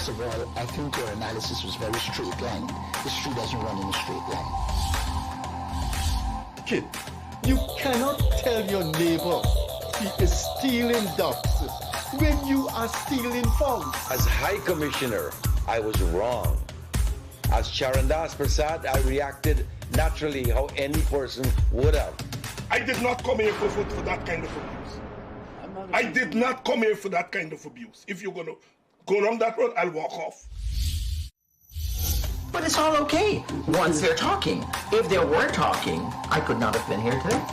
First of all, I think your analysis was very straight line. History doesn't run in a straight line. Kid, you cannot tell your neighbor he is stealing ducks when you are stealing fowls. As High Commissioner, I was wrong. As Charandas Prasad, I reacted naturally how any person would have. I did not come here for that kind of abuse. I did not come here for that kind of abuse. If you're going to go down that road, I'll walk off. But it's all okay once they're talking. If they were talking, I could not have been here today.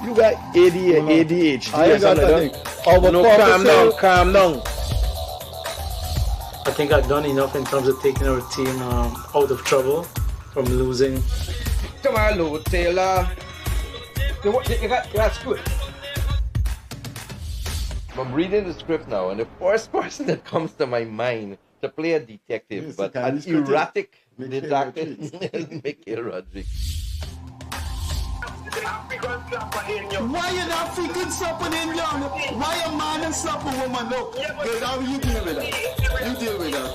You got ADHD. I got nothing. Calm down. I think I've done enough in terms of taking our team out of trouble from losing. Tomorrow, Taylor. That's good. I'm reading the script now, and the first person that comes to my mind to play a detective, yes, but an erratic detective, is Mickey Rodriguez. Why an African slap an Indian? Why a man and slap a woman? Look, good, how you deal with that? You deal with that.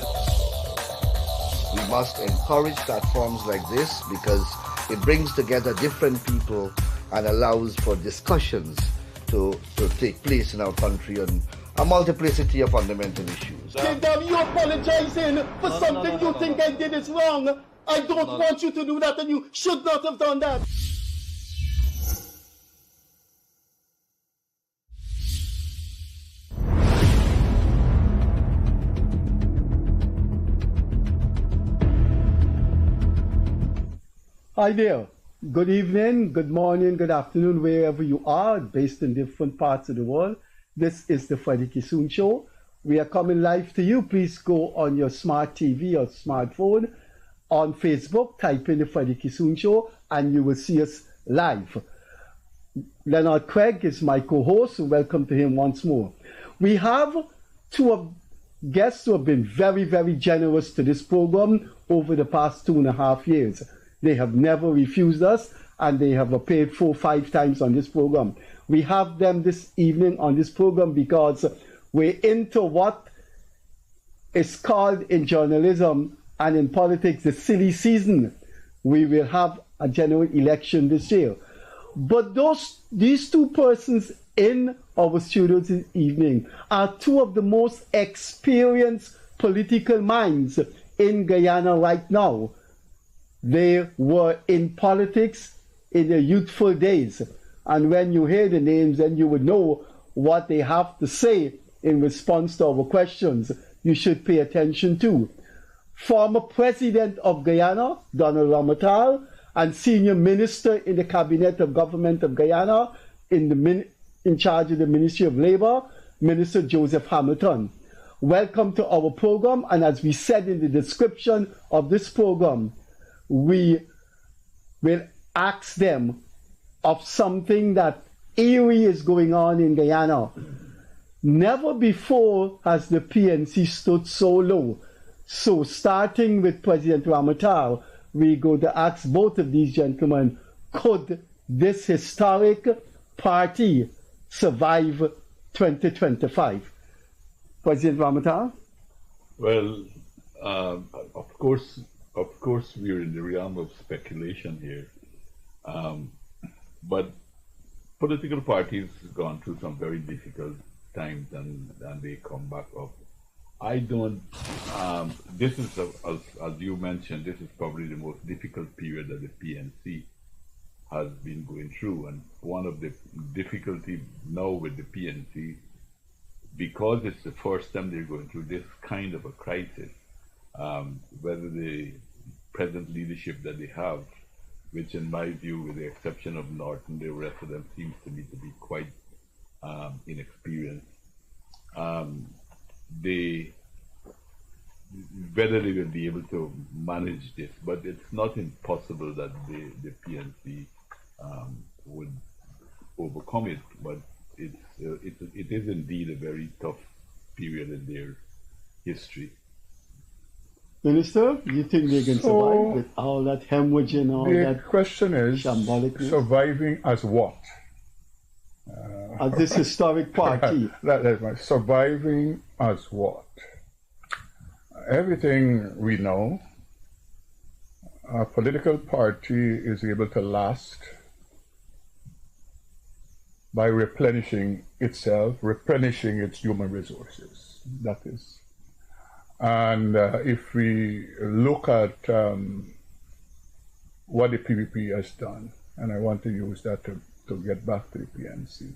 We must encourage platforms like this because it brings together different people and allows for discussions to take place in our country on a multiplicity of fundamental issues. Kingdom, you apologizing for something you think I did is wrong. I don't want you to do that, and you should not have done that. Hi there. Good evening, good morning, good afternoon, wherever you are, based in different parts of the world. This is the Freddie Kissoon Show. We are coming live to you. Please go on your smart TV or smartphone on Facebook, type in the Freddie Kissoon Show, and you will see us live. Leonard Craig is my co-host, so welcome to him once more. We have two guests who have been very, very generous to this program over the past 2.5 years. They have never refused us, and they have appeared 4 or 5 times on this program. We have them this evening on this program because we're into what is called in journalism and in politics the silly season. We will have a general election this year. But these two persons in our studios this evening are two of the most experienced political minds in Guyana right now. They were in politics in their youthful days. And when you hear the names, then you would know what they have to say in response to our questions you should pay attention to. Former President of Guyana, Donald Ramatal, and Senior Minister in the Cabinet of Government of Guyana in charge of the Ministry of Labor, Minister Joseph Hamilton. Welcome to our program, and as we said in the description of this program, we will ask them of something that eerie is going on in Guyana. Never before has the PNC stood so low. So starting with President Ramatal, we go to ask both of these gentlemen, could this historic party survive 2025? President Ramatal? Well, of course, we're in the realm of speculation here. But political parties have gone through some very difficult times and they come back up. I don't, this is, as you mentioned, this is probably the most difficult period that the PNC has been going through. And one of the difficulties now with the PNC, because it's the first time they're going through this kind of a crisis, whether the present leadership that they have, which in my view, with the exception of Norton, the rest of them seems to me to be quite inexperienced. Whether they will be able to manage this, but it's not impossible that the PNC would overcome it. But it is indeed a very tough period in their history. Minister, do you think they can survive with all that hemorrhaging, all that? The question is, surviving as what? As this historic party. That's right. Surviving as what? everything we know, a political party is able to last by replenishing itself, replenishing its human resources. That is. And if we look at what the PPP has done, and I want to use that to get back to the PNC,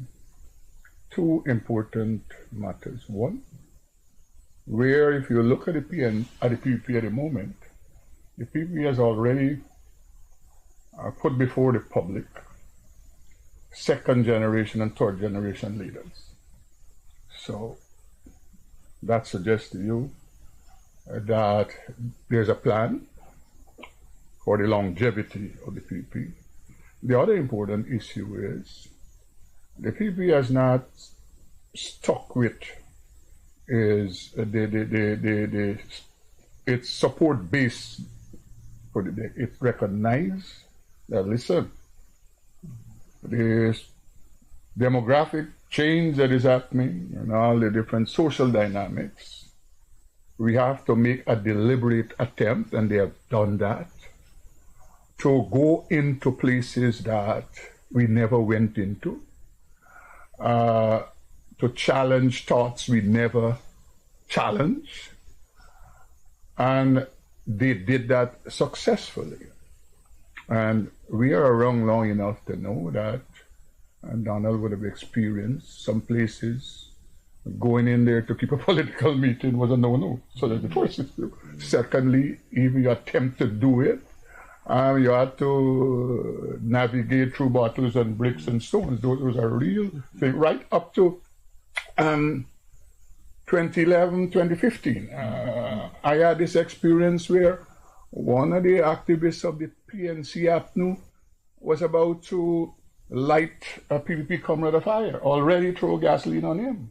two important matters. One, where if you look at the PPP at the moment, the PPP has already put before the public second generation and third generation leaders. So that suggests to you that there's a plan for the longevity of the PPP. The other important issue is the PPP has not stuck with its support base for the day. It recognized that, listen, this demographic change that is happening and all the different social dynamics, we have to make a deliberate attempt, and they have done that, to go into places that we never went into, to challenge thoughts we never challenged, and they did that successfully. And we are around long enough to know that, and Donald would have experienced some places going in there to keep a political meeting was a no-no. So that's the first issue. Secondly, if you attempt to do it, you have to navigate through bottles and bricks and stones. Those are real things, right up to 2011, 2015. I had this experience where one of the activists of the PNC APNU was about to light a PPP comrade afire, already throw gasoline on him.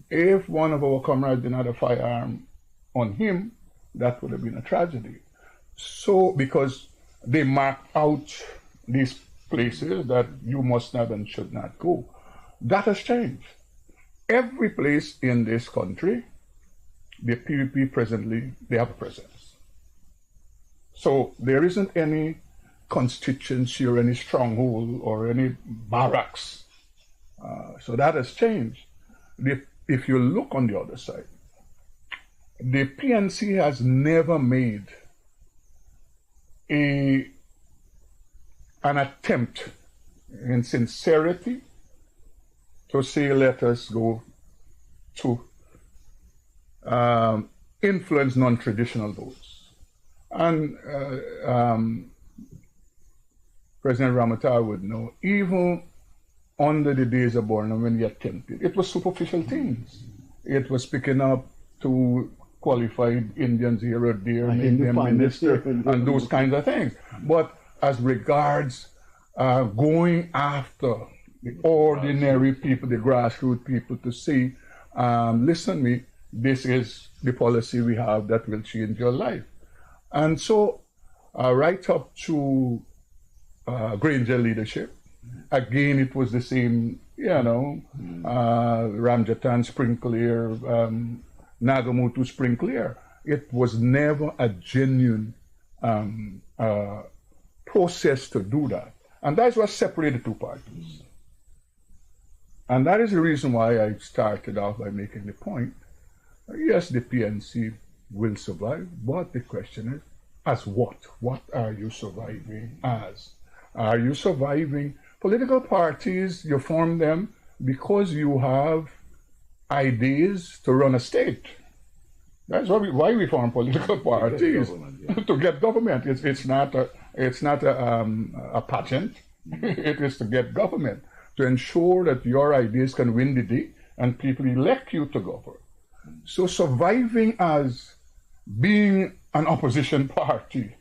If one of our comrades didn't have a firearm on him, that would have been a tragedy. So, because they marked out these places that you must not and should not go. That has changed. Every place in this country, the PPP presently, they have a presence. So there isn't any constituency or any stronghold or any barracks. So that has changed. If you look on the other side, the PNC has never made an attempt in sincerity to say, let us go to influence non-traditional votes. And President Ramata would know, even under the days of Borno when he attempted, it was superficial things. It was picking up to qualified Indians here or there, make them minister, and those kinds of things. But as regards going after the ordinary people, the grassroots people, to say, listen me, this is the policy we have that will change your life. And so right up to Granger leadership, again, it was the same, Ramjatan Sprinkler, Nagamutu Sprinkler. It was never a genuine process to do that. And that's what separated two parties. And that is the reason why I started off by making the point, yes, the PNC will survive, but the question is, as what? What are you surviving as? Are you surviving? Political parties, you form them because you have ideas to run a state. That's why we form political parties, to get government. It's not a pageant. It is to get government, to ensure that your ideas can win the day and people elect you to govern. So surviving as being an opposition party,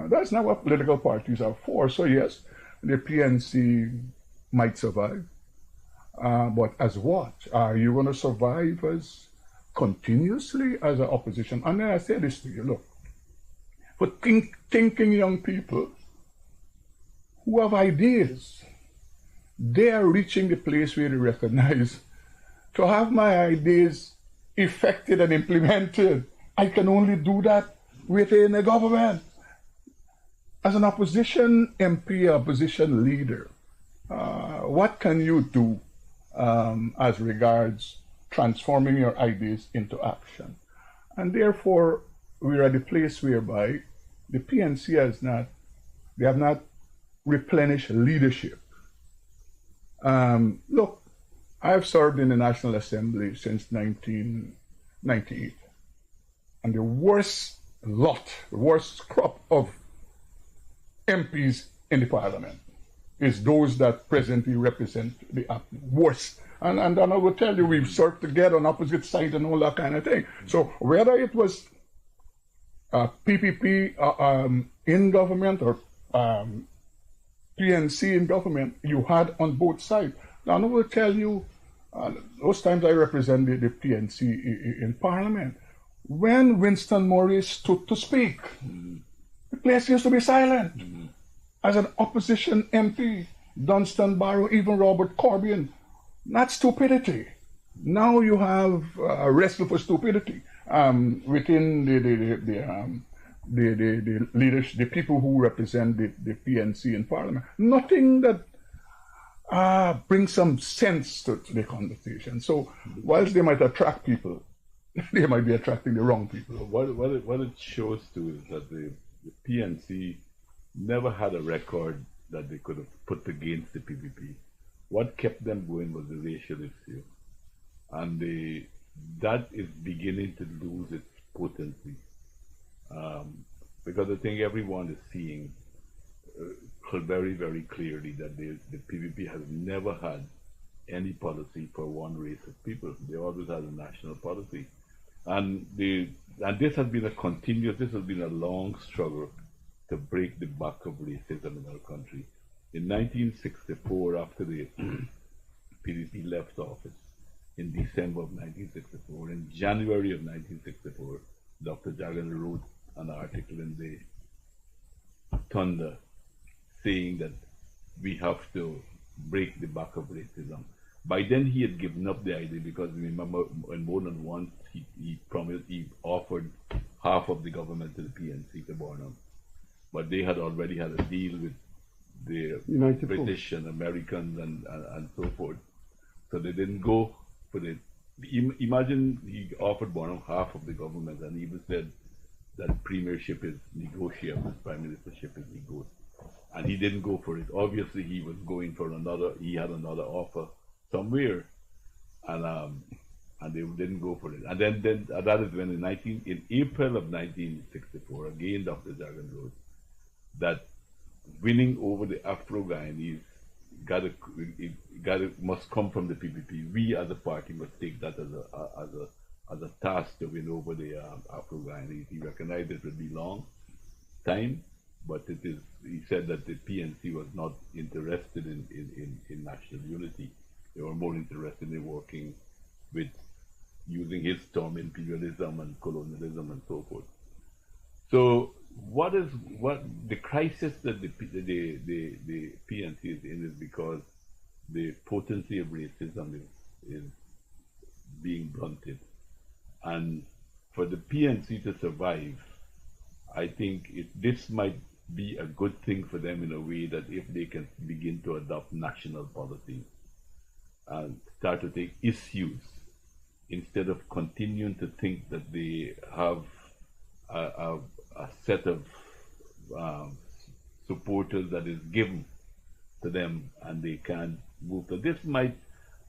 that's not what political parties are for. So yes, the PNC might survive, but as what? Are you going to survive as continuously as an opposition? And then I say this to you, look, for thinking young people who have ideas, they are reaching the place where they recognize, to have my ideas effected and implemented, I can only do that within the government. As an opposition MP, opposition leader, what can you do as regards transforming your ideas into action? And therefore, we're at a place whereby the PNC have not replenished leadership. Look, I've served in the National Assembly since 1998. And the worst crop of MPs in the parliament is those that presently represent the worst. And I will tell you, we've served together on opposite sides and all that kind of thing. So whether it was PPP in government or PNC in government, you had on both sides. Now I will tell you, those times I represented the PNC in parliament. When Winston Morris stood to speak, the place used to be silent. As an opposition MP, Dunstan Barrow, even Robert Corbyn, not stupidity. Now you have a wrestle for stupidity within the leadership, the people who represent the PNC in Parliament. Nothing that brings some sense to the conversation. So whilst they might attract people, they might be attracting the wrong people. What it shows too is that the PNC never had a record that they could have put against the PPP. What kept them going was the racial issue. And that is beginning to lose its potency. Because I think everyone is seeing very, very clearly that the PPP has never had any policy for one race of people. They always had a national policy. And this has been a long struggle to break the back of racism in our country. In 1964, after the PDP left office, in December of 1964, in January of 1964, Dr. Jagan wrote an article in the Thunder saying that we have to break the back of racism. By then he had given up the idea, because remember, more than once he offered half of the government to the PNC, to Barnum. But they had already had a deal with the British and Americans and so forth. So they didn't go for it. Imagine he offered Barnum half of the government, and he even said that premiership is negotiable, prime ministership is negotiable. And he didn't go for it. Obviously he was going for he had another offer somewhere, and they didn't go for it. And then that is when in April of 1964, again Dr. Jagan wrote that winning over the Afro-Guyanese must come from the PPP. We as a party must take that as a task to win over the Afro-Guyanese. He recognized it would be long time, but he said that the PNC was not interested in national unity. They were more interested in working with using his term imperialism and colonialism and so forth. So what the crisis that the PNC is in is because the potency of racism is being blunted. And for the PNC to survive, I think this might be a good thing for them in a way, that if they can begin to adopt national policies and start to take issues, instead of continuing to think that they have a set of supporters that is given to them and they can't move. So this might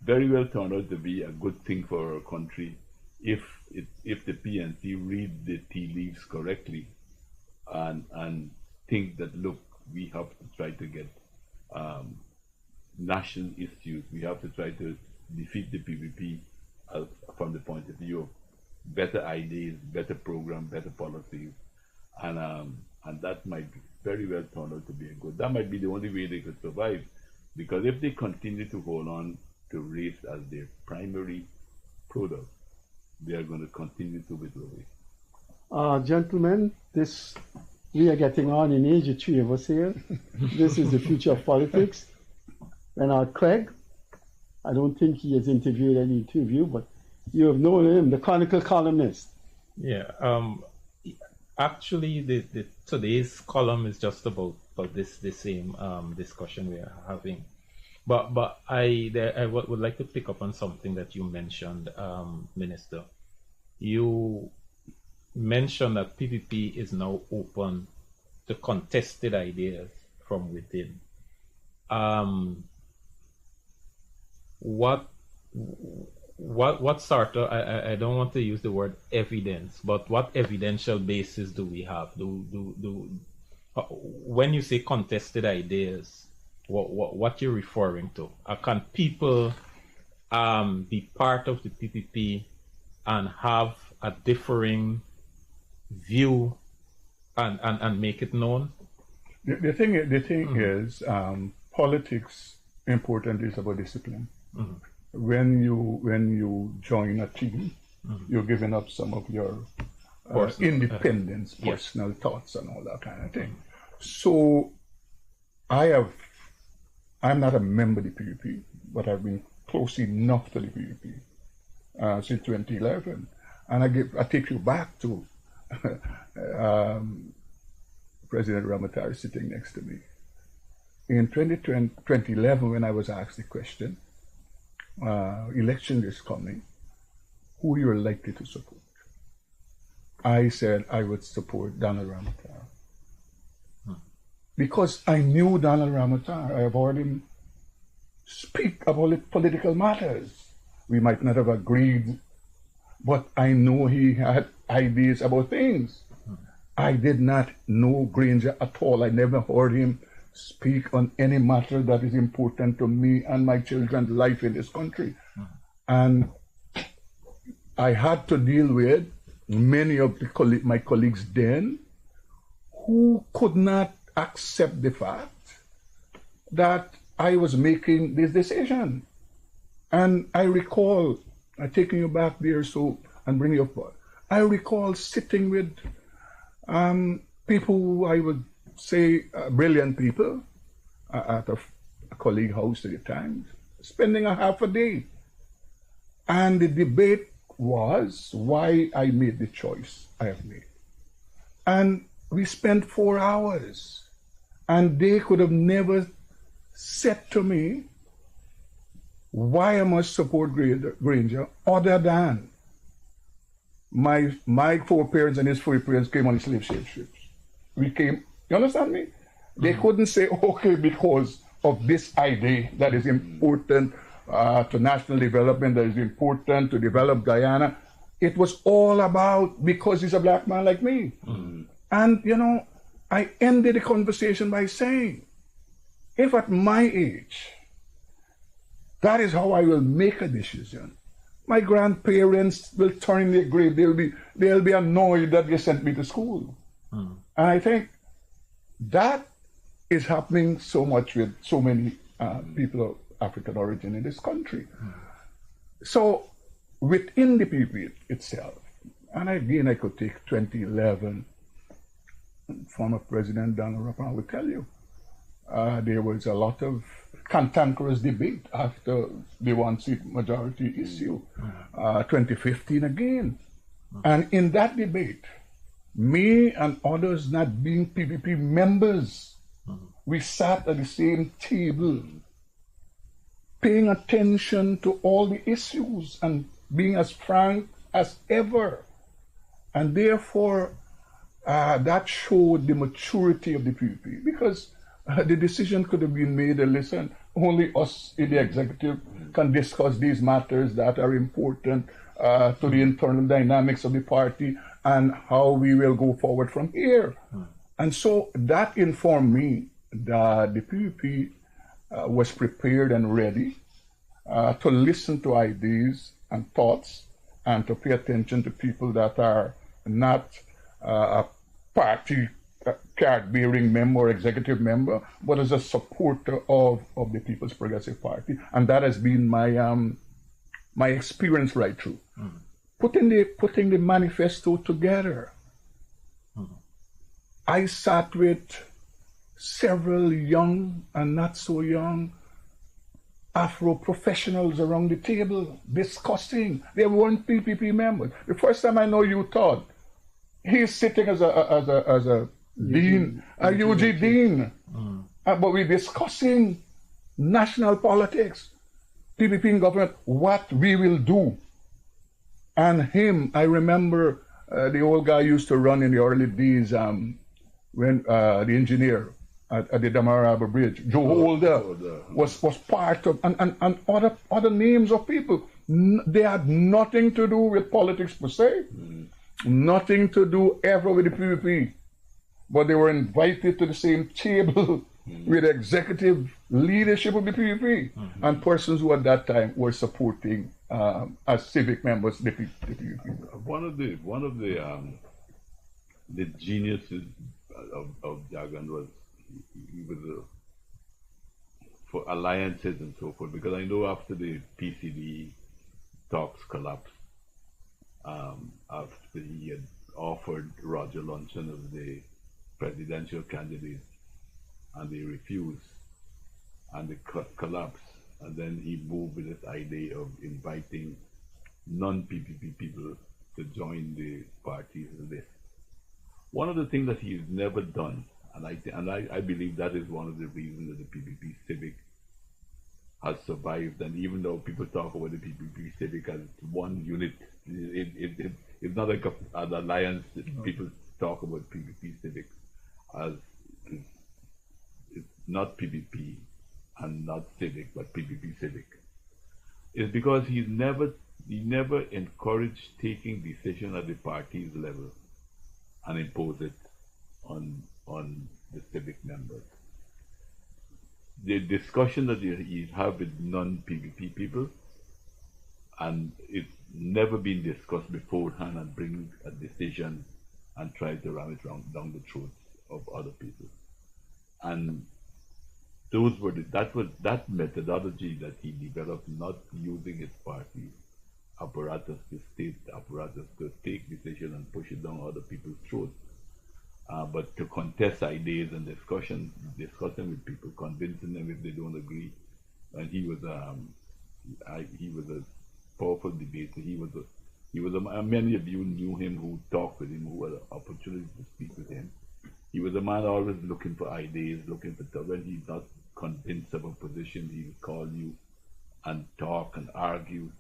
very well turn out to be a good thing for our country if the PNC read the tea leaves correctly and think that, look, we have to try to get national issues. We have to try to defeat the PPP from the point of view of better ideas, better program, better policies, and that might very well turn out to be a good. That might be the only way they could survive, because if they continue to hold on to race as their primary product, they are going to continue to wither away. Gentlemen, we are getting on in age, the three of us here. This is the future of politics. Leonard Craig, I don't think he has interviewed any interview, but you have known him, the Chronicle columnist. Yeah. Actually, today's column is just about the same discussion we are having. But I would like to pick up on something that you mentioned, Minister. You mentioned that PPP is now open to contested ideas from within. What sort of, I don't want to use the word evidence, but what evidential basis do we have? When you say contested ideas, what you're referring to? Can people be part of the PPP and have a differing view and make it known? The thing is, politics important is about discipline. Mm-hmm. When you join a team, you're giving up some of your independence, personal thoughts, and all that kind of thing. So, I'm not a member of the PPP, but I've been close enough to the PPP since 2011, and I take you back to President Ramatari sitting next to me in 2011 when I was asked the question. Election is coming, who you're likely to support? I said I would support Donald Ramatari. Because I knew Donald Ramatari. I have heard him speak about political matters. We might not have agreed, but I know he had ideas about things. I did not know Granger at all. I never heard him speak on any matter that is important to me and my children's life in this country. And I had to deal with many of my colleagues then who could not accept the fact that I was making this decision. And I recall, taking you back there and bring you up, I recall sitting with people who I would say brilliant people at a colleague house at the time, spending a half a day. And the debate was why I made the choice I have made. And we spent 4 hours, and they could have never said to me why I must support Granger other than my foreparents and his foreparents came on the slave ships. We came, you understand me? They couldn't say, okay, because of this idea that is important to national development, that is important to develop Guyana. It was all about because he's a black man like me. And, I ended the conversation by saying, if at my age, that is how I will make a decision, my grandparents will turn in their grave. They'll be annoyed that they sent me to school. And I think that is happening so much with so many people of African origin in this country. So within the PPP itself, and again I could take 2011, former President Donald Rapan will tell you, there was a lot of cantankerous debate after the one-seat majority issue. 2015 again. And in that debate, me and others not being PPP members, we sat at the same table, paying attention to all the issues and being as frank as ever. And therefore, that showed the maturity of the PPP, because the decision could have been made, and listen, only us in the executive can discuss these matters that are important to the internal dynamics of the party and how we will go forward from here. And so that informed me that the PPP was prepared and ready to listen to ideas and thoughts and to pay attention to people that are not a party card-bearing member or executive member, but as a supporter of the People's Progressive Party. And that has been my experience right through. Putting the manifesto together, I sat with several young and not so young Afro professionals around the table discussing. They weren't PPP members. The first time I know you thought he's sitting as a dean, a UG dean, but we're discussing national politics, PPP in government, what we will do. And him, I remember the old guy used to run in the early days when the engineer at the Damaraba Bridge, Joe Holder, was part of, and other names of people. They had nothing to do with politics per se, nothing to do ever with the PPP, but they were invited to the same table with the executive leadership of the PPP and persons who at that time were supporting as civic members the PPP. One of the geniuses of Jagan was he was for alliances and so forth, because I know after the PCD talks collapsed, after he had offered Roger Luncheon as the presidential candidate and they refused and they collapsed, and then he moved with this idea of inviting non-PPP people to join the party's list. One of the things that he's never done, and I believe that is one of the reasons that the PPP Civic has survived, and even though people talk about the PPP Civic as one unit, it's not like an alliance that people talk about PPP Civic as it's not PPP and not Civic, but PPP Civic. It's because he never encouraged taking decision at the party's level and impose it on the civic members. The discussion that you have with non-PPP people, and it's never been discussed beforehand and bring a decision and try to ram it down the throats of other people. And that methodology that he developed, not using his party apparatus, the state apparatus, to take decision and push it down other people's throats, but to contest ideas and discussing with people, convincing them if they don't agree. And he was a powerful debater. Many of you knew him who talked with him, who had an opportunity to speak with him. He was a man always looking for ideas, when he's not convinced of a position, he would call you and talk and argue.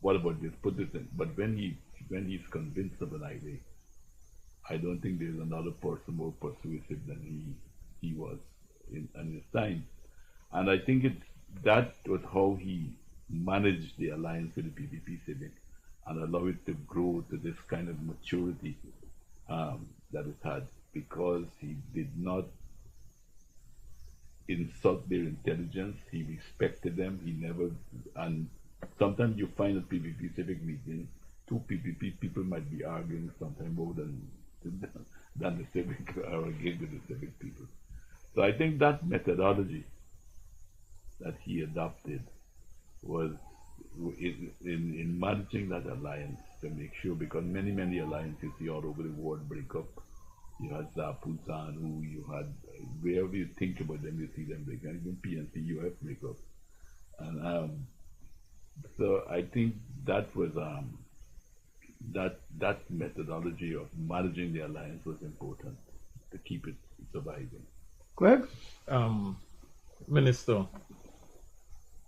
What about this? Put this in. But when he's convinced of an idea, I don't think there's another person more persuasive than he was in his time. And I think that was how he managed the alliance with the PPP Civic and allow it to grow to this kind of maturity that it had, because he did not insult their intelligence. He respected them. He never, and sometimes you find at PPP Civic meeting, two PPP people might be arguing sometimes more than the civic or against the civic people. So I think that methodology that he adopted was in managing that alliance to make sure, because many alliances you all over the world break up. You had Zapusan, who you had, wherever you think about them, you see them break up. Even PNC, UF break up. And so I think that was that methodology of managing the alliance was important to keep it surviving. Greg? Minister,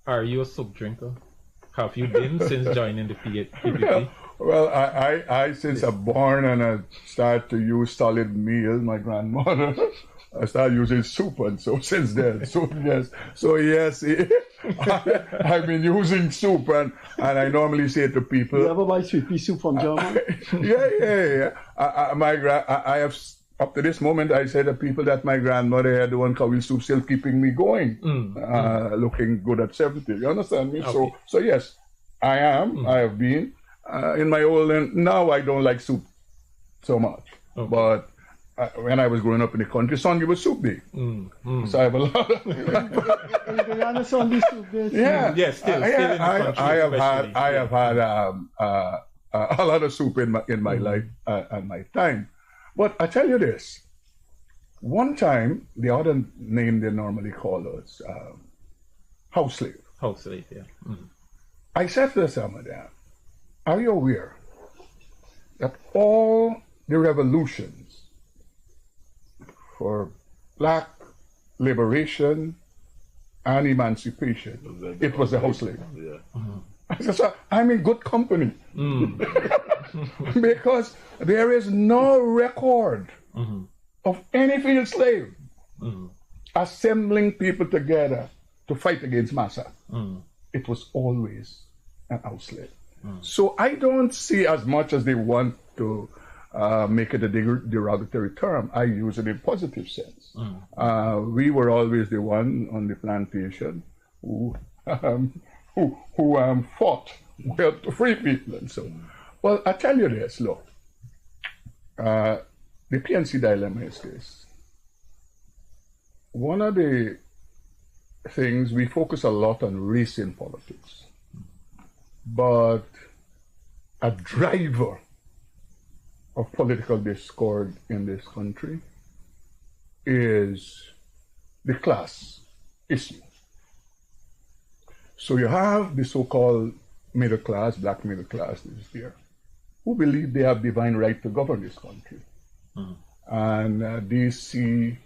are you a soup drinker? Have you been since joining the PPP? Well, I since I'm born and I started to use solid meals, my grandmother, I started using soup, and so since then, yes, I've been using soup, and I normally say to people, you ever buy sweet pea soup from Germany? Yeah. I have, up to this moment, I say to people that my grandmother had the one cow soup still keeping me going, looking good at 70. You understand me? Okay. So yes, I am. I have been. In my old age, now I don't like soup so much. Okay. But when I was growing up in the country, Sunday was soup day. So I have a lot of Sunday soup day. Yeah. Yes, still in the country. I have had a lot of soup in my life and my time. But I tell you this, one time, the other name they normally call us, house slave. House slave, yeah. I said to some of them, are you aware that all the revolutions for black liberation and emancipation, it was the house slave? Yeah. I said, so I'm in good company. Because there is no record of any field slave assembling people together to fight against massa. It was always an house slave. So I don't see, as much as they want to make it a derogatory term, I use it in positive sense. We were always the one on the plantation who fought well to free people and so. Well, I tell you this, look, the PNC dilemma is this. One of the things, we focus a lot on race in politics, but a driver of political discord in this country is the class issue. So you have the so-called middle class, black middle class that is here, who believe they have divine right to govern this country. And they see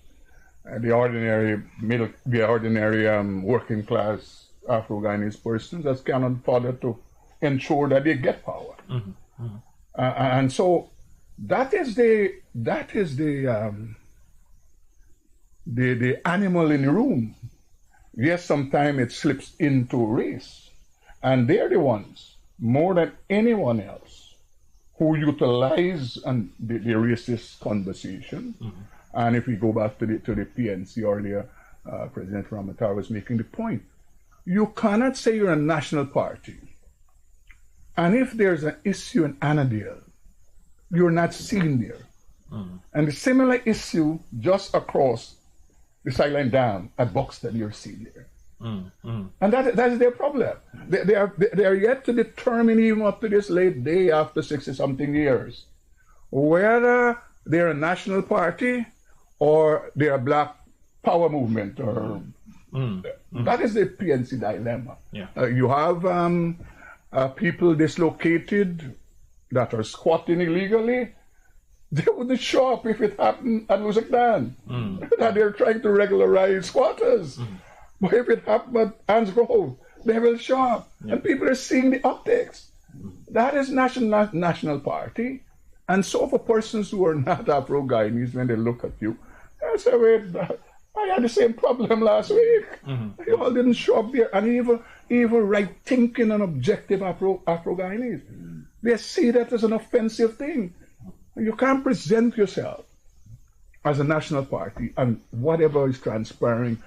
the ordinary working class Afro-Guyanese persons as cannot bother to ensure that they get power. And so that is the animal in the room. Yes, sometimes it slips into race, and they're the ones more than anyone else who utilize the racist conversation. And if we go back to the PNC earlier, President Ramatar was making the point. You cannot say you're a national party, and if there's an issue in Annandale, you're not seen there. And the similar issue just across the Silent Dam at Buxton, you're seen there. And that's their problem. They are yet to determine, even up to this late day after 60-something years, whether they're a national party or they're a black power movement. Or that is the PNC dilemma. You have people dislocated that are squatting illegally. They wouldn't show up if it happened at Luzakdan. That they're trying to regularize squatters. But if it happened at Ansgrove, they will show up. And people are seeing the optics. That is national party. And so for persons who are not Afro-Guyanese, when they look at you, they say, wait, I had the same problem last week. You all didn't show up there. And even right-thinking and objective Afro-Guyanese, they see that as an offensive thing. You can't present yourself as a national party and whatever is transpiring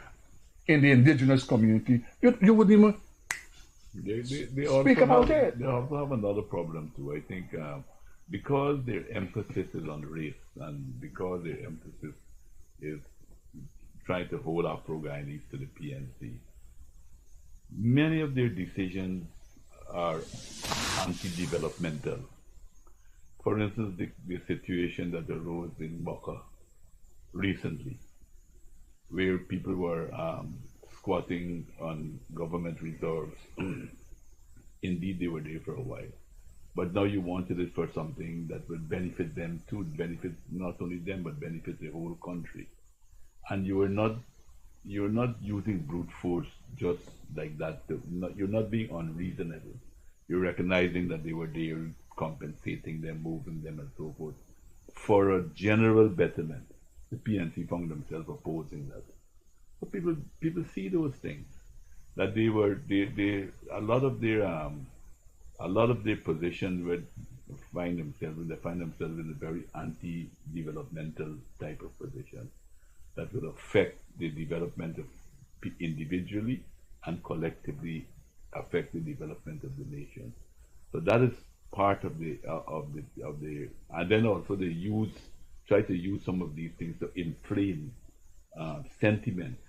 in the indigenous community, you wouldn't even speak about it. They also have another problem too. I think because their emphasis is on race and because their emphasis is trying to hold Afro-Guyanese to the PNC, many of their decisions are anti-developmental. For instance, the situation that arose in Boca recently, where people were squatting on government reserves. Indeed, they were there for a while. But now you wanted it for something that would benefit them too, benefit not only them, but benefit the whole country. And you're not using brute force just like that. You're not being unreasonable. You're recognizing that they were there, compensating them, moving them, and so forth, for a general betterment. The PNC found themselves opposing that. So people see those things, that a lot of their positions would find themselves in a very anti-developmental type of position that would affect the development of individually and collectively affect the development of the nation. So that is part of the and then also they try to use some of these things to inflame sentiments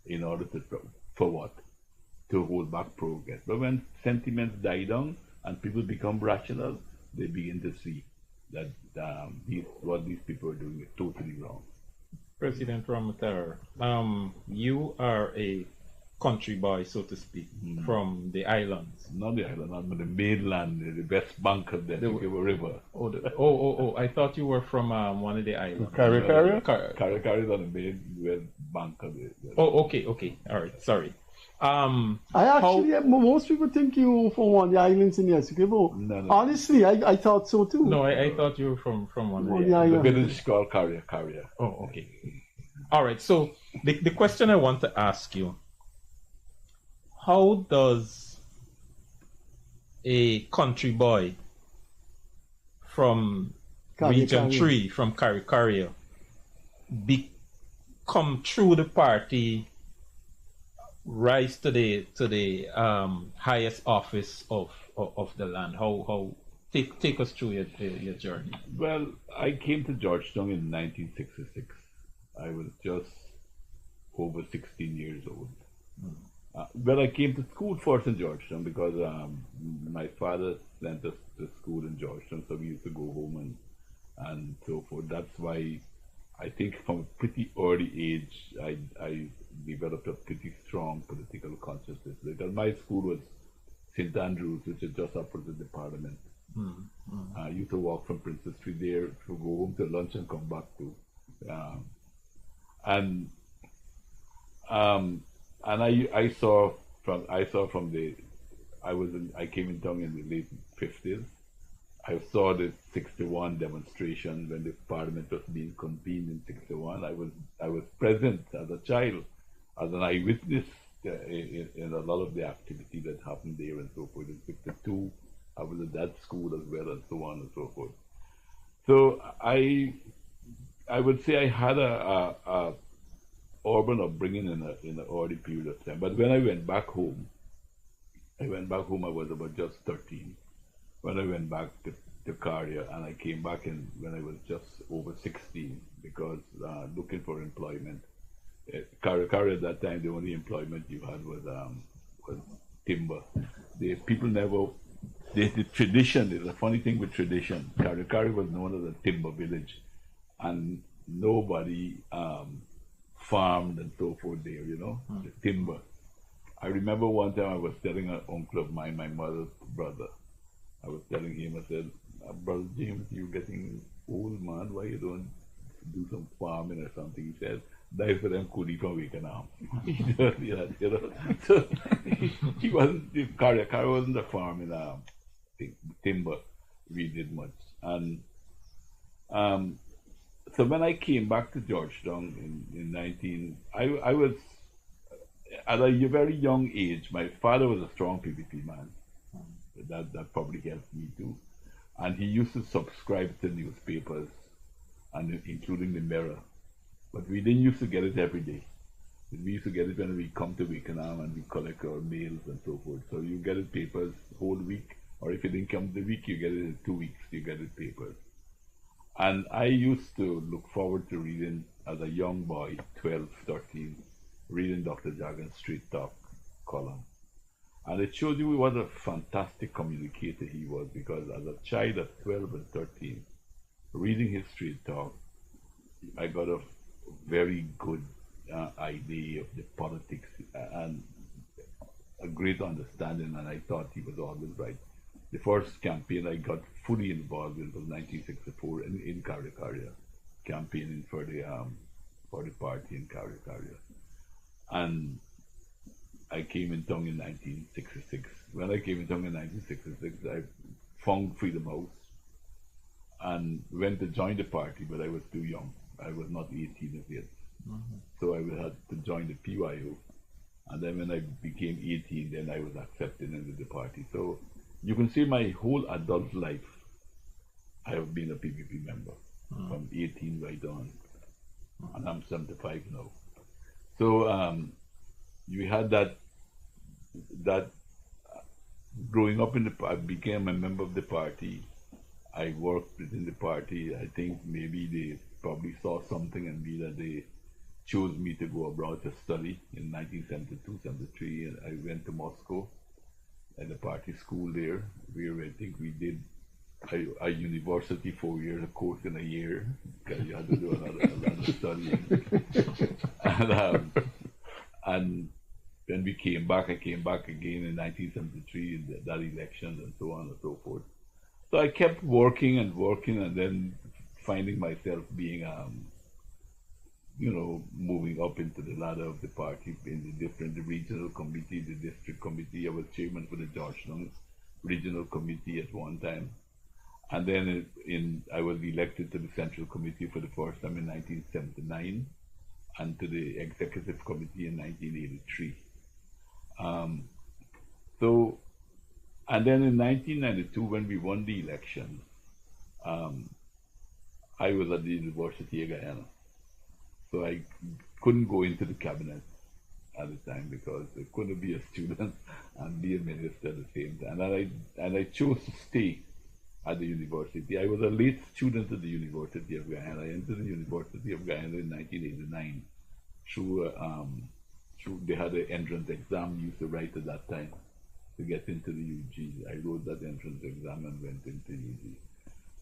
in order for what? To hold back progress. But when sentiments die down and people become rational, they begin to see that what these people are doing is totally wrong. President Ramatar, you are a country boy, so to speak, from the islands. Not the island, not the mainland, the west bank of the river. I thought you were from one of the islands. Carry? Carry is on the main west bank of the okay. All right, sorry. Most people think you from one of the islands in the Essequibo. No. Honestly, I thought so too. No, I thought you were from one of the islands. The village is called Carrier. Oh, okay. All right, so the question I want to ask you, how does a country boy from Region 3, from Carrier, come through the party, rise to the highest office of the land? How take us through your journey. Well, I came to Georgetown in 1966. I was just over 16 years old. Well, I came to school first in Georgetown because my father sent us to school in Georgetown, so we used to go home and so forth. That's why I think from a pretty early age, I developed a pretty strong political consciousness. Because my school was St. Andrews, which is just opposite the Parliament. I used to walk from Princess Street there to go home to lunch and come back to. I came in town in the late 50s. I saw the 61 demonstration when the parliament was being convened in 61. I was present as a child, as an eyewitness in a lot of the activity that happened there and so forth. In 62, I was at that school as well and so on and so forth. So I would say I had a urban upbringing in an early period of time. But when I went back home, I was about just 13. When I went back to Carrier, and I came back when I was just over 16 because looking for employment. Carrier at that time, the only employment you had was timber. The tradition, there's a funny thing with tradition. Carrier was known as a timber village, and nobody farmed and so forth there, the timber. I remember one time I was telling an uncle of mine, my mother's brother, I was telling him, I said, Brother James, you're getting old, man, why you don't do some farming or something? He said, die for them coolie from Wakenham. So he wasn't, Carrier wasn't a farming timber, we did much. And so when I came back to Georgetown I was, at a very young age, my father was a strong PPP man. That probably helped me too. And he used to subscribe to newspapers, and including the Mirror. But we didn't used to get it every day. We used to get it when we come to Wakenham and we collect our mails and so forth. So you get it papers whole week, or if it didn't come the week, you get it in 2 weeks, you get it papers. And I used to look forward to reading, as a young boy, 12, 13, reading Dr. Jagan's Street Talk column. And it showed you what a fantastic communicator he was, because as a child at 12 and 13, reading his Street Talk, I got a very good idea of the politics and a great understanding, and I thought he was always right. The first campaign I got fully involved in was 1964 in Carrier, campaigning for the party in Carrier. And I came in town in 1966. When I came in town in 1966, I found Freedom House and went to join the party, but I was too young. I was not 18 as yet. So I had to join the PYO. And then when I became 18, then I was accepted into the party. So you can see my whole adult life, I have been a PPP member from 18 right on. And I'm 75 now. So you had that growing up I became a member of the party. I worked within the party. I think maybe they probably saw something in me that they chose me to go abroad to study in 1972, 73. And I went to Moscow at the party school there, where I think we did a university 4 years, a course in a year, because you had to do a lot of studying. And When we came back, I came back again in 1973 in that election and so on and so forth. So I kept working and working, and then finding myself being, moving up into the ladder of the party in the regional committee, the district committee. I was chairman for the Georgetown regional committee at one time. And then I was elected to the Central Committee for the first time in 1979 and to the Executive Committee in 1983. And then in 1992, when we won the election, I was at the University of Guyana. So I couldn't go into the cabinet at the time because I couldn't be a student and be a minister at the same time. And I chose to stay at the university. I was a late student at the University of Guyana. I entered the University of Guyana in 1989 through they had an entrance exam you used to write at that time to get into the UG. I wrote that entrance exam and went into UG.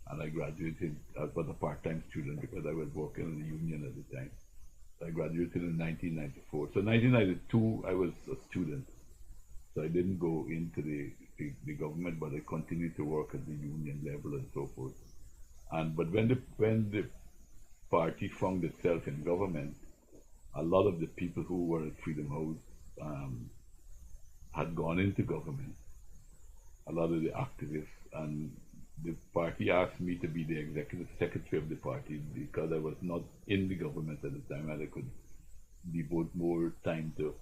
And I graduated as a part-time student because I was working in the union at the time. I graduated in 1994. So 1992, I was a student. So I didn't go into the government, but I continued to work at the union level and so forth. But when the party found itself in government, a lot of the people who were at Freedom House had gone into government. A lot of the activists, and the party asked me to be the executive secretary of the party because I was not in the government at the time, and I could devote more time to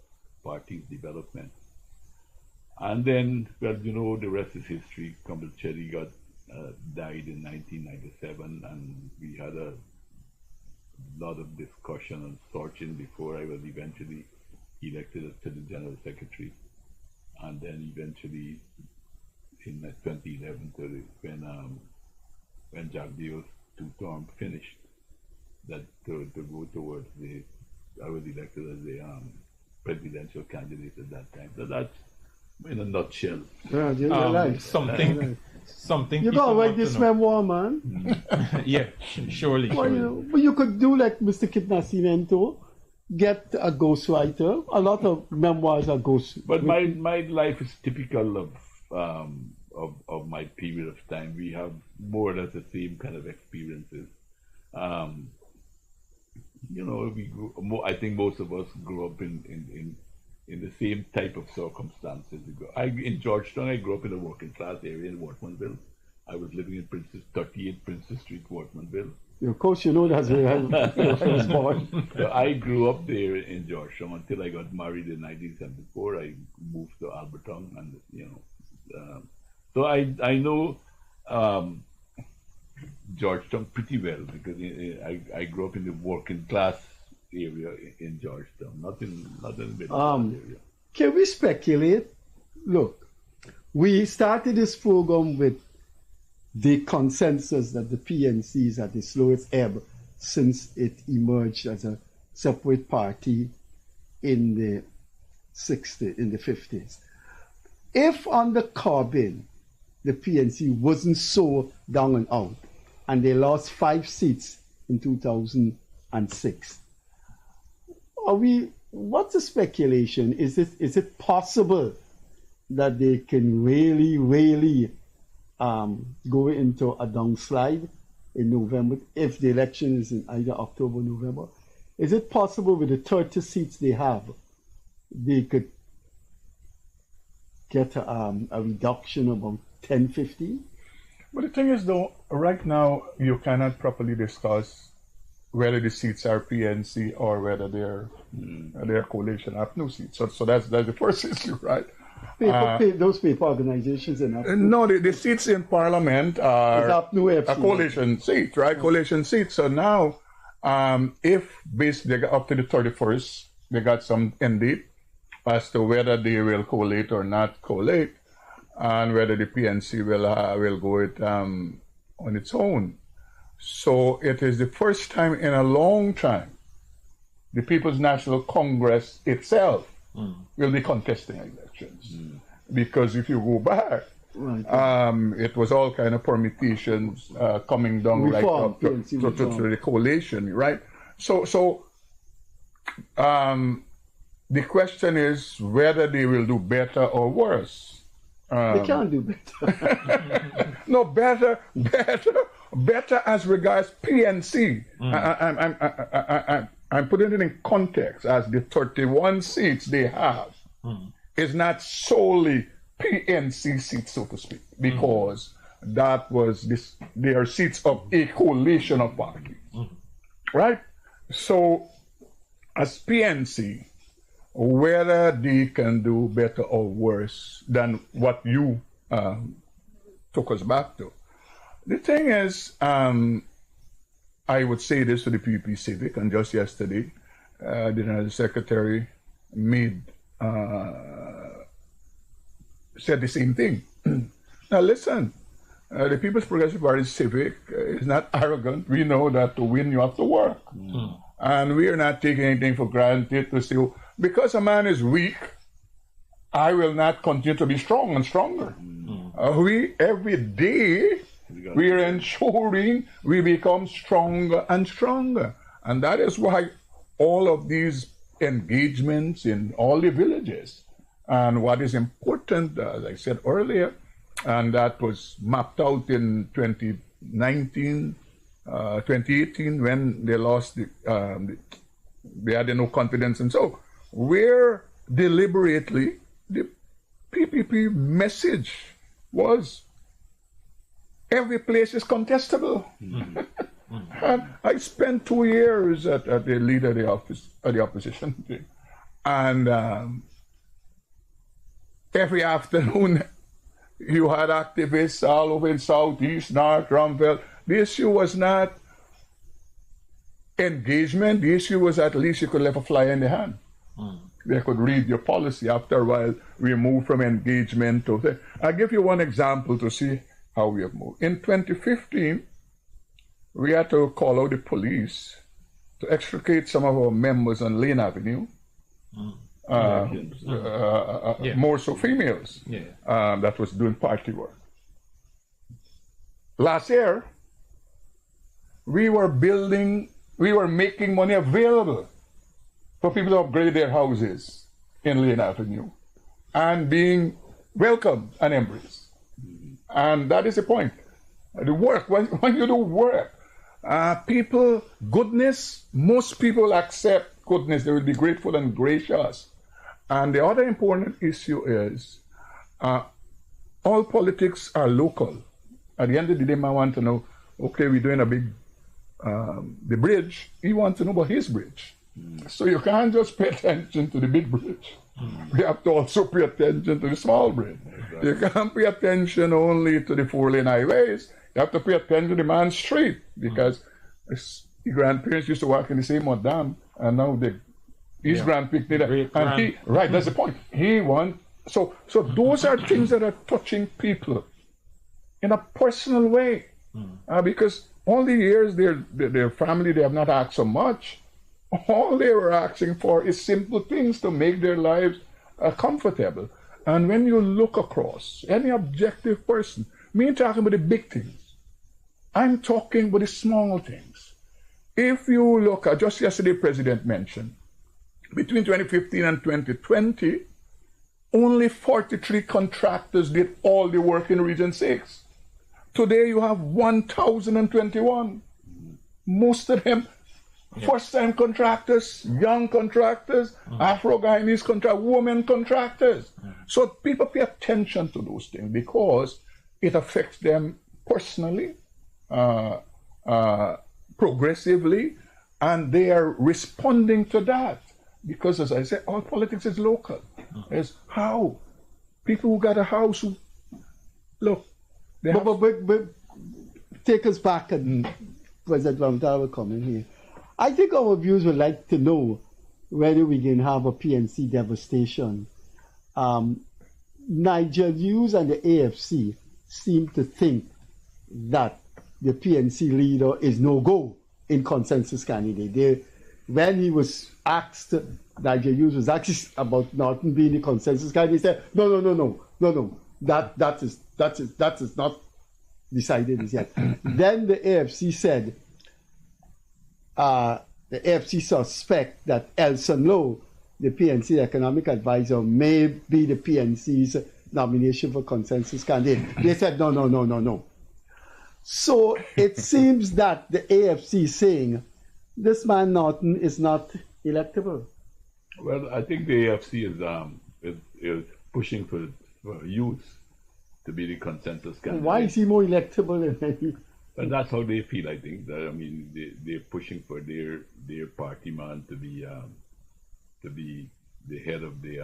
party's development. And then, well, the rest is history. Comrade Cherry died in 1997, and we had a lot of discussion and searching before I was eventually elected to the general secretary. And then eventually in 2011, when Jack Dio's two-term finished, that to go towards I was elected as the presidential candidate at that time. So that's in a nutshell. Yeah, something. You gotta write this memoir, man. Yeah, surely. But you could do like Mr. Kit Nascimento, get a ghostwriter. A lot of memoirs are ghost. But my life is typical of my period of time. We have more or less the same kind of experiences. I think most of us grew up in the same type of circumstances. In Georgetown, I grew up in a working class area in Wortmanville. I was living in 38 Princess Street, Wortmanville. Of course, that's where I was born. So I grew up there in Georgetown until I got married in 1974. I moved to Alberton, and so I know Georgetown pretty well because I grew up in the working class area in Georgetown, not in the middle area. Can we speculate? Look, we started this program with the consensus that the PNC is at the slowest ebb since it emerged as a separate party in the 50s. If under Corbyn, the PNC wasn't so down and out, and they lost 5 seats in 2006, what's the speculation? Is it possible that they can really go into a downslide in November if the election is in either October or November? Is it possible with the 30 seats they have, they could get a reduction of about 10, 15? But the thing is, though, right now you cannot properly discuss whether the seats are PNC or whether they're coalition APNU seats. So that's the first issue, right? Those paper organizations and APNU. No, the seats in Parliament are a coalition seat, right? Coalition seats. So now, if basically they got up to the 31st, they got some end date as to whether they will collate or not collate, and whether the PNC will go it on its own. So it is the first time in a long time the People's National Congress itself will be contesting elections. Because if you go back, it was all kind of permutations coming down right up to the coalition, right? So The question is whether they will do better or worse. They can't do better. No, better as regards PNC. I'm putting it in context as the 31 seats they have is not solely PNC seats, so to speak, because that was they are seats of a coalition of parties, right? So, as PNC, whether they can do better or worse than what you took us back to. The thing is, I would say this to the PP Civic, and just yesterday, the General Secretary said the same thing. Now listen, the People's Progressive Party Civic is not arrogant. We know that to win you have to work. And we are not taking anything for granted to say, because a man is weak, I will not continue to be strong and stronger. Every day, we are ensuring we become stronger and stronger. And that is why all of these engagements in all the villages, and what is important, as I said earlier, and that was mapped out in 2019, 2018, when they lost, they had no confidence. And so, where deliberately the PPP message was, every place is contestable. And I spent 2 years at the leader of the opposition, and every afternoon you had activists all over in Southeast, North, Rumville. The issue was not engagement. The issue was at least you could let a fly in the hand. They could read your policy. After a while, we moved from engagement to... I'll give you one example to see how we have moved. In 2015, we had to call out the police to extricate some of our members on Lane Avenue, more so females, that was doing party work. Last year, we were making money available for people to upgrade their houses in Lane Avenue and being welcomed and embraced. And that is the point. The work, when you do work, goodness, most people accept goodness. They will be grateful and gracious. And the other important issue is all politics are local. At the end of the day, I want to know, okay, we're doing a big, the bridge. He wants to know about his bridge. So you can't just pay attention to the big bridge. We have to also pay attention to the small bridge. Exactly. You can't pay attention only to the 4-lane highways. You have to pay attention to the man's street, because the grandparents used to walk in the same old dam, and now his grandparents did that. And right, that's the point. So those are things that are touching people in a personal way, because all the years their family, they have not asked so much. All they were asking for is simple things to make their lives comfortable. And when you look across, any objective person, me talking about the big things, I'm talking about the small things. If you look at, just yesterday, President mentioned, between 2015 and 2020, only 43 contractors did all the work in Region 6. Today you have 1,021. Most of them first-time contractors, young contractors, Afro-Guyanese contractors, women contractors. So people pay attention to those things because it affects them personally, progressively, and they are responding to that. Because, as I said, all politics is local. It's how people who got a house, look. But take us back, and President Ramtar will come in here. I think our viewers would like to know whether we can have a PNC devastation. Nigel Hughes and the AFC seem to think that the PNC leader is no-go in consensus candidate. When he was asked, Nigel Hughes was asked about Norton being the consensus candidate, he said, no, that is not decided as yet. Then the AFC said, the AFC suspect that Elson Lowe, the PNC economic advisor may be the PNC's nomination for consensus candidate. They said, no. So it seems that the AFC is saying this man Norton is not electable. Well, I think the AFC is pushing for youth to be the consensus candidate. Why is he more electable than any? But that's how they feel, I think. That, I mean, they're pushing for their party man to be the head of the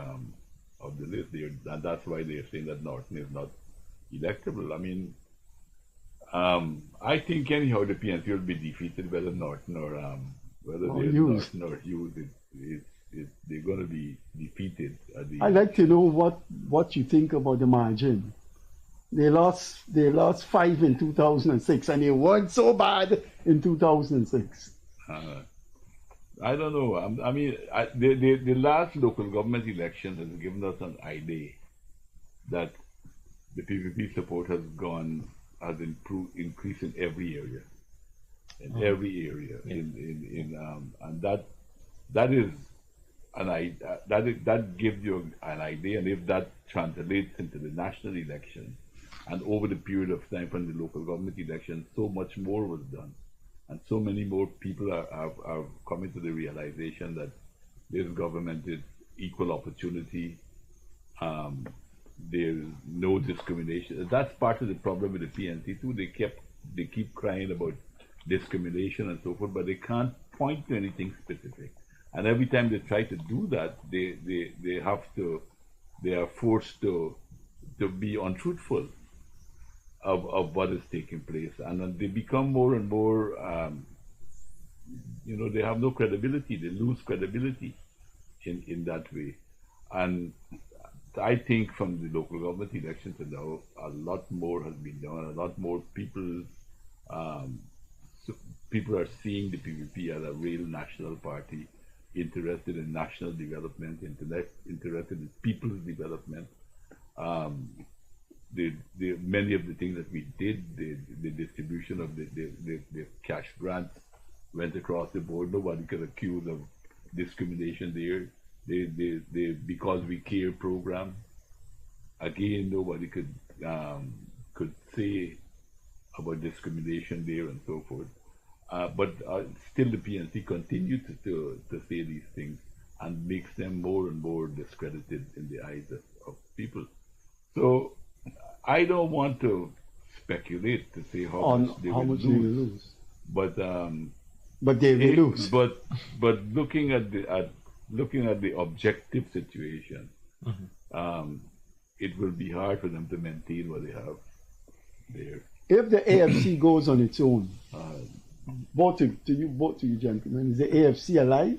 list. And that's why they're saying that Norton is not electable. I mean, I think anyhow the PNC will be defeated, whether Norton or Norton or Hughes. They're going to be defeated. I'd like to know what you think about the margin. They lost 5 in 2006, and they weren't so bad in 2006. I don't know. I mean, the last local government election has given us an idea that the PPP support has increased in every area, and that is that gives you an idea, and if that translates into the national election. And over the period of time from the local government election, so much more was done. And so many more people are coming to the realization that this government is equal opportunity. There's no discrimination. That's part of the problem with the PNC too. They keep crying about discrimination and so forth, but they can't point to anything specific. And every time they try to do that, they are forced to be untruthful of what is taking place, and they become more and more, they have no credibility. They lose credibility in that way. And I think from the local government elections to now, a lot more has been done. A lot more people are seeing the PPP as a real national party, interested in national development, interested in people's development. Many of the things that we did, the distribution of the cash grants went across the board. Nobody could accuse of discrimination there. The Because We Care program, again, nobody could say about discrimination there and so forth. But still the PNC continues to say these things and makes them more and more discredited in the eyes of people. So I don't want to speculate to say how much they will lose. But they will lose. But looking at the objective situation, it will be hard for them to maintain what they have there. If the AFC goes on its own, both to you gentlemen, is the AFC alive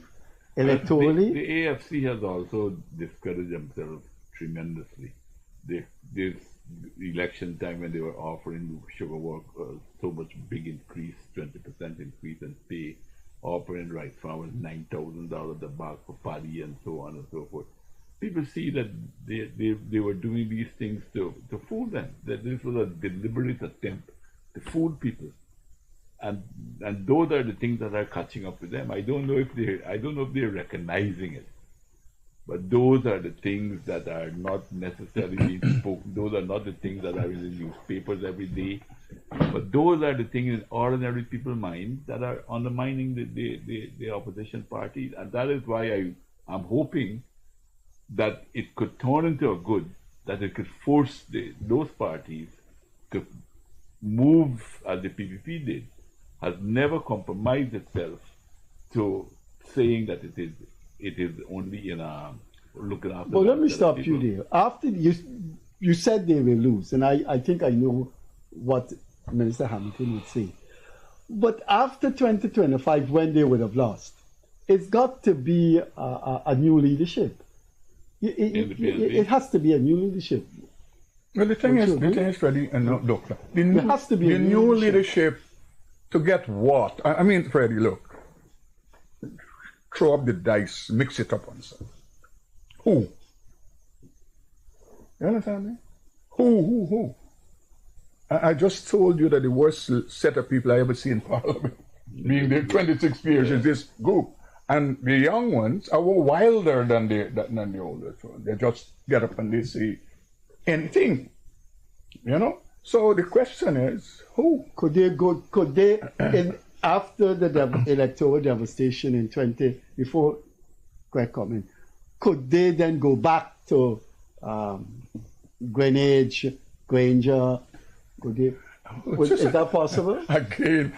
electorally? The AFC has also discredited themselves tremendously. This election time when they were offering sugar workers so much big increase, 20% increase in pay, offering rice farmers $9,000 a bag for paddy and so on and so forth. People see that they were doing these things to fool them, that this was a deliberate attempt to fool people. And those are the things that are catching up with them. I don't know if they're recognizing it. But those are the things that are not necessarily being spoken. Those are not the things that are in the newspapers every day. But those are the things in ordinary people's minds that are undermining the opposition party. And that is why I'm hoping that it could turn into a good, that it could force those parties to move as the PPP did, has never compromised itself to saying that it is only in looking after. But let me stop you there. After you said they will lose, and I think I know what Minister Hamilton would say. But after 2025, when they would have lost, it's got to be a new leadership. It has to be a new leadership. Well, the thing is, Freddie, look, there has to be a new leadership to get what? I mean, Freddie, look. Throw up the dice, mix it up on something. Who? You understand me? Who? I just told you that the worst set of people I ever see in Parliament, being there 26 years, is this group. And the young ones are wilder than the older ones. They just get up and they say anything, you know. So the question is, who could they after the electoral devastation in 20 before quick comment, could they then go back to Greenwich, Granger? Could they? Is that possible? Again,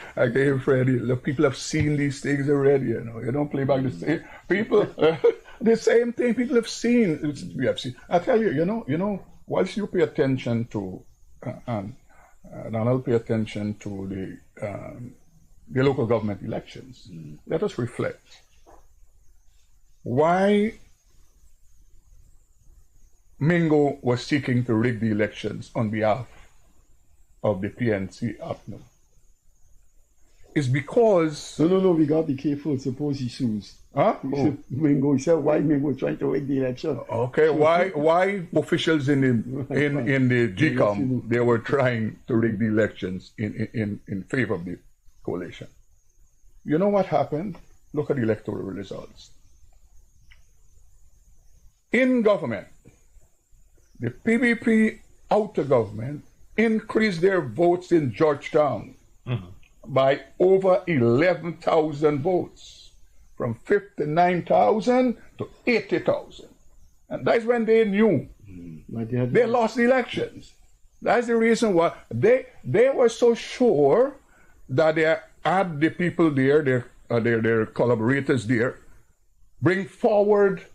Freddie, look, people have seen these things already, you know. You don't play back the same. People, the same thing people have seen. We have seen. I tell you, you know, whilst you pay attention to, and I'll pay attention to the local government elections, let us reflect. Why Mingo was seeking to rig the elections on behalf of the PNC APNU is because... No, we got to be careful. Suppose he sues. Huh? Mingo, he said, why Mingo trying to rig the election? Okay, why officials in the GCOM, they were trying to rig the elections in favor of the coalition? You know what happened? Look at the electoral results. In government, the PPP out of government increased their votes in Georgetown by over 11,000 votes, from 59,000 to 80,000. And that's when they knew they lost the elections. That's the reason why they were so sure that they had the people there, their collaborators there, bring forward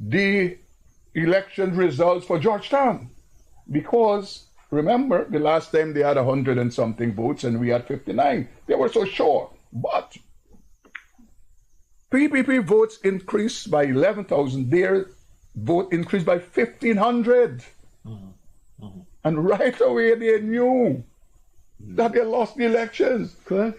the election results for Georgetown. Because remember, the last time they had 100 and something votes and we had 59. They were so sure. But PPP votes increased by 11,000. Their vote increased by 1,500. And right away they knew that they lost the elections. Correct.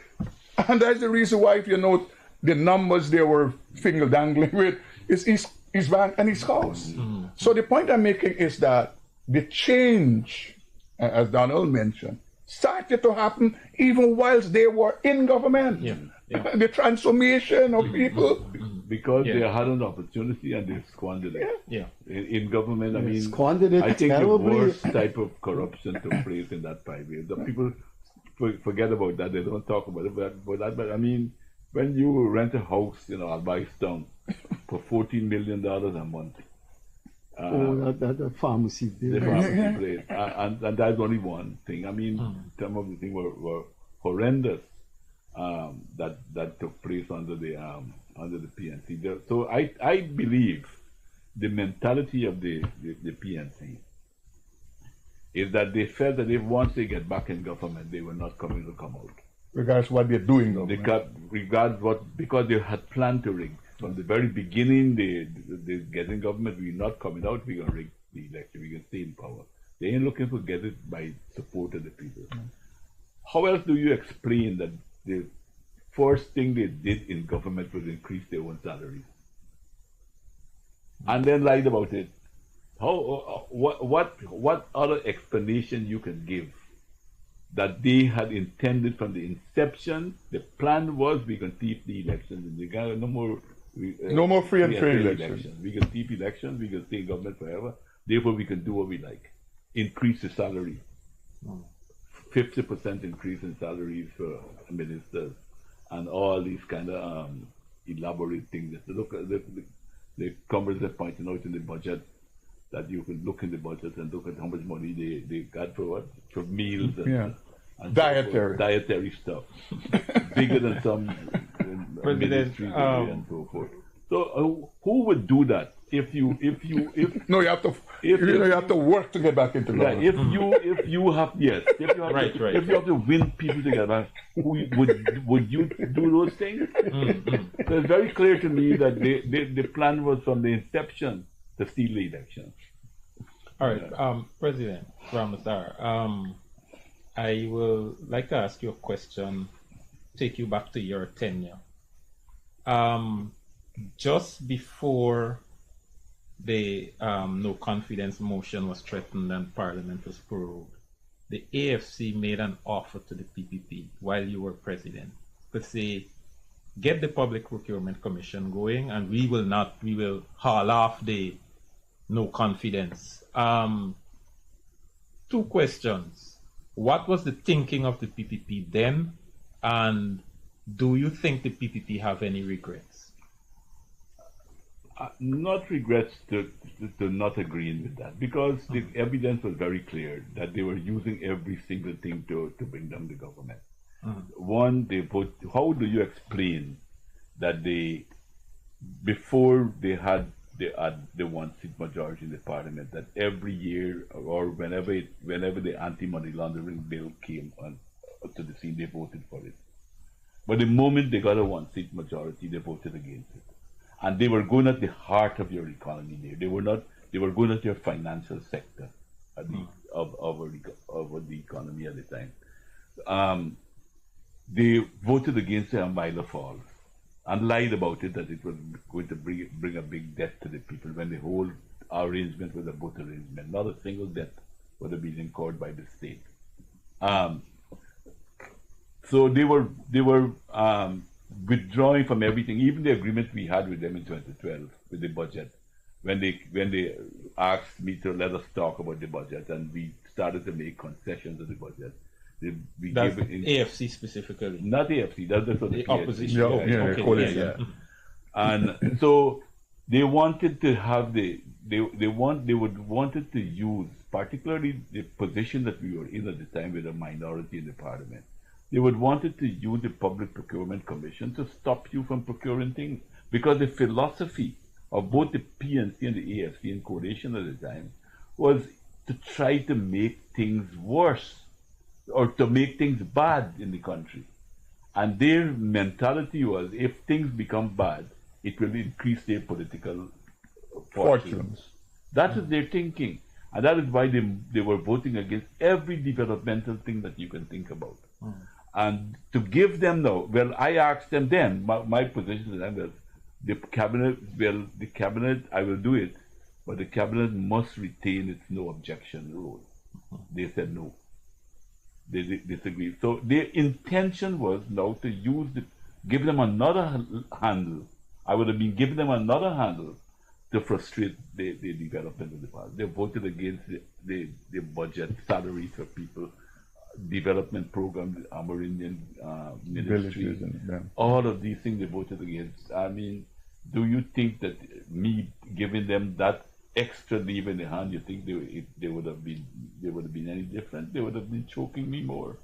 And that's the reason why, if you note, the numbers they were finger dangling with is East Bank and East Coast. So the point I'm making is that the change, as Donald mentioned, started to happen even whilst they were in government. The transformation of people. Because they had an opportunity and they squandered it. In government, I mean, squandered it I think terribly. the worst type of corruption took place in that 5 years. The people forget about that. They don't talk about it. But I mean, when you rent a house in Albaistown for $14 million a month. That pharmacy there. The pharmacy place. And that's only one thing. I mean, some of the things were horrendous that took place under the PNC. So I believe the mentality of the PNC is that they felt that if once they get back in government, they were not coming to come out. Regardless what they're doing. Because they had planned to rig. From the very beginning, they get in government, we're not coming out, we're going to rig the election, we're going to stay in power. They ain't looking to get it by support of the people. How else do you explain that the first thing they did in government was increase their own salaries? And then lied about it. What other explanation you can give that they had intended from the inception? The plan was we can keep the elections and they got no more free and fair elections. We can keep elections, we can stay in government forever. Therefore, we can do what we like. Increase the salary. 50% increase in salaries for ministers and all these kind of elaborate things. Look at the Congress is pointing out in the budget that you can look in the budget and look at how much money they got for what? For meals and dietary stuff. Bigger than some ministries and so forth. So who would do that? If you have to work to get back into government. If you have to win people to get back, would you do those things? So it's very clear to me that the plan was from the inception to steal the election. All right, President Ramasar, I will like to ask you a question, take you back to your tenure. Just before the no confidence motion was threatened and Parliament was prorogued, the AFC made an offer to the PPP while you were president to say, get the Public Procurement Commission going, and we will haul off the no confidence. Two questions. What was the thinking of the PPP then, and do you think the PPP have any regrets? Not regrets to not agreeing with that, because the evidence was very clear that they were using every single thing to bring down the government. One, how do you explain that before they had the one-seat majority in the parliament, that every year or whenever the anti-money laundering bill came to the scene, they voted for it. But the moment they got a one-seat majority, they voted against it. And they were going at the heart of your economy there. They were going at your financial sector of the economy at the time. They voted against it a mile of all, and lied about it, that it was going to bring a big debt to the people, when the whole arrangement was a boat arrangement. Not a single debt would have been incurred by the state. So they were withdrawing from everything, even the agreement we had with them in 2012 with the budget, when they asked me to let us talk about the budget, and we started to make concessions to the budget. That's AFC specifically, not AFC. That's the opposition. Yeah. And so they wanted to have wanted to use, particularly the position that we were in at the time with a minority in the parliament. They would wanted to use the Public Procurement Commission to stop you from procuring things, because the philosophy of both the PNC and the AFC in coalition at the time was to try to make things worse, or to make things bad in the country. And their mentality was, if things become bad, it will increase their political fortunes. That is their thinking. And that is why they were voting against every developmental thing that you can think about. And to give them now, well, I asked them then, my position to them was, the cabinet, I will do it, but the cabinet must retain its no objection rule. They said no. They disagreed. So their intention was now to give them another handle. I would have been giving them another handle to frustrate the development of the party. They voted against the budget, salaries for people, development programs, Amerindian ministry, all of these things they voted against. I mean, do you think that me giving them that extra leave in the hand, you think they would have been any different? They would have been choking me more.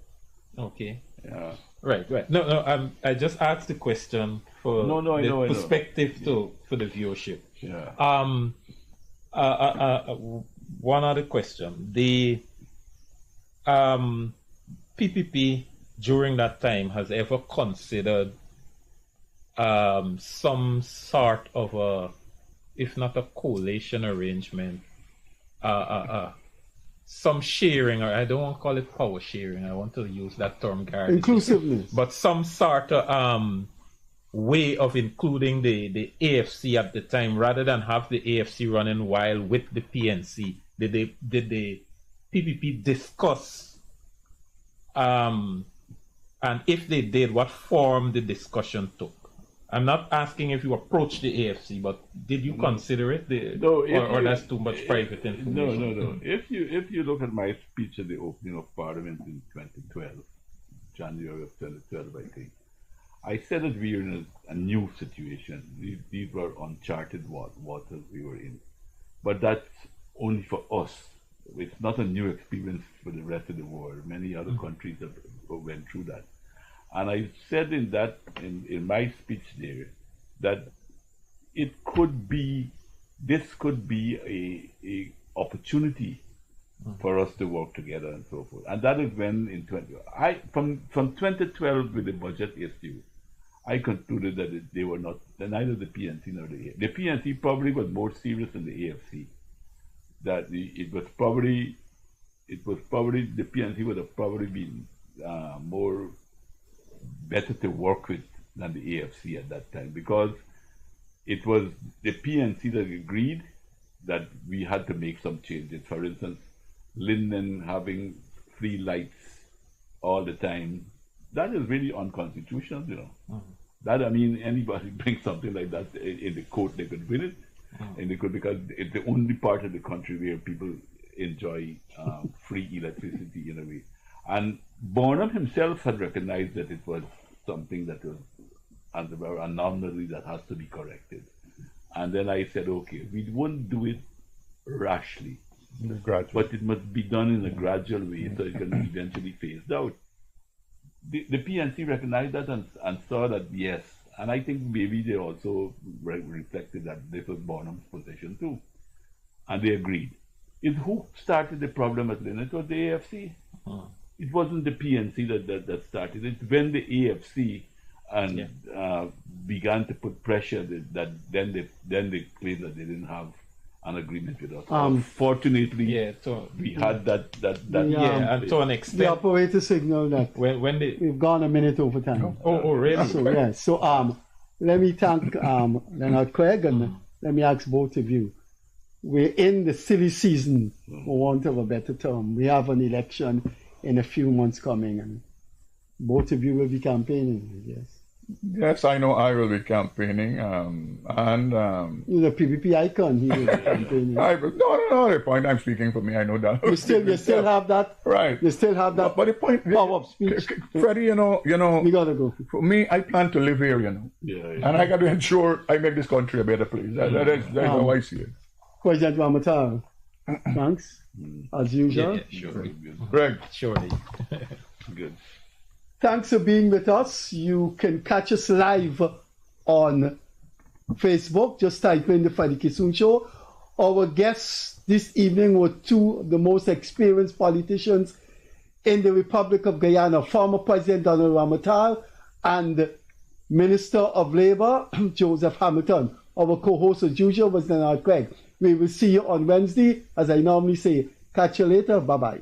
Okay. Yeah. Right. No. I just asked the question for perspective for the viewership. Yeah. One other question. The PPP during that time has ever considered some sort of a, if not a coalition arrangement, some sharing, or I don't want to call it power sharing, I want to use that term guardedly. Inclusiveness. But some sort of way of including the AFC at the time, rather than have the AFC running wild with the PNC. Did the PPP discuss, and if they did, what form the discussion took? I'm not asking if you approached the AFC, but did you consider it? Or that's too much private information? No. If you look at my speech at the opening of Parliament in 2012, January of 2012, I think, I said that we were in a new situation. These were uncharted waters we were in. But that's only for us. It's not a new experience for the rest of the world. Many other countries have went through that. And I said in my speech there that this could be a opportunity for us to work together and so forth. And that is when from 2012 with the budget issue, I concluded that they were not, neither the PNC nor the AFC. The PNC probably was more serious than the AFC. That it was probably the PNC would have probably been more better to work with than the AFC at that time, because it was the PNC that agreed that we had to make some changes. For instance, Linden having free lights all the time, that is really unconstitutional, That, I mean, anybody brings something like that in the court, they could win it. And they could, because it's the only part of the country where people enjoy free electricity in a way. And Bonham himself had recognized that it was something that was an anomaly that has to be corrected. And then I said, okay, we won't do it rashly, but it must be done in a gradual way so it can be eventually phased out. The PNC recognized that and saw that, yes, and I think maybe they also reflected that this was Bonham's position too. And they agreed. Who started the problem at Leonard? It was the AFC. It wasn't the PNC that started it. When the AFC began to put pressure, then they claimed that they didn't have an agreement with us. Fortunately, we had that. And to an extent, the operator signal that when we've gone a minute over time. Oh, really? So yes. So let me thank Leonard Craig, and let me ask both of you. We're in the silly season, for want of a better term. We have an election in a few months coming, and both of you will be campaigning, I guess. Yes, I know I will be campaigning, and the PPP icon, he will be campaigning. No, the point I'm speaking for me, I know that. You still have that, right? You still have that. But the point, power of speech, Freddie, you know, we gotta go. For me, I plan to live here, and I got to ensure I make this country a better place. That's how I see it. President Ramatar, thanks as usual. Yeah, sure. Greg, surely. Good. Thanks for being with us. You can catch us live on Facebook. Just type in the Freddie Kissoon Show. Our guests this evening were two of the most experienced politicians in the Republic of Guyana, former President Donald Ramatal and Minister of Labour, Joseph Hamilton. Our co-host as usual was Leonard Craig. We will see you on Wednesday. As I normally say, catch you later. Bye-bye.